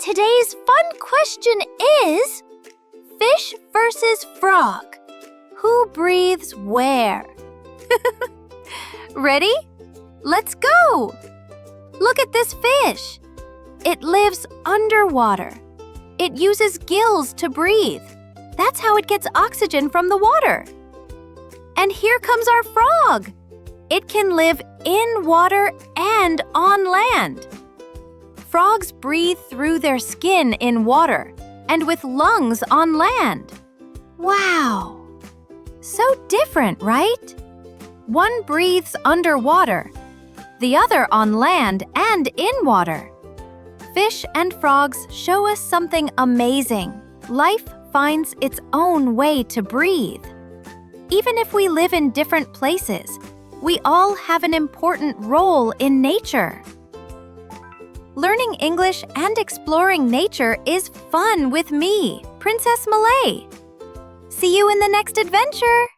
Today's fun question is fish versus frog. Who breathes where? Ready? Let's go! Look at this fish. It lives underwater. It uses gills to breathe. That's how it gets oxygen from the water. And here comes our frog. It can live in water and on land. Frogs breathe through their skin in water and with lungs on land. Wow! So different, right? One breathes underwater, the other on land and in water. Fish and frogs show us something amazing. Life finds its own way to breathe. Even if we live in different places, we all have an important role in nature. Learning English and exploring nature is fun with me, Princess Milay. See you in the next adventure!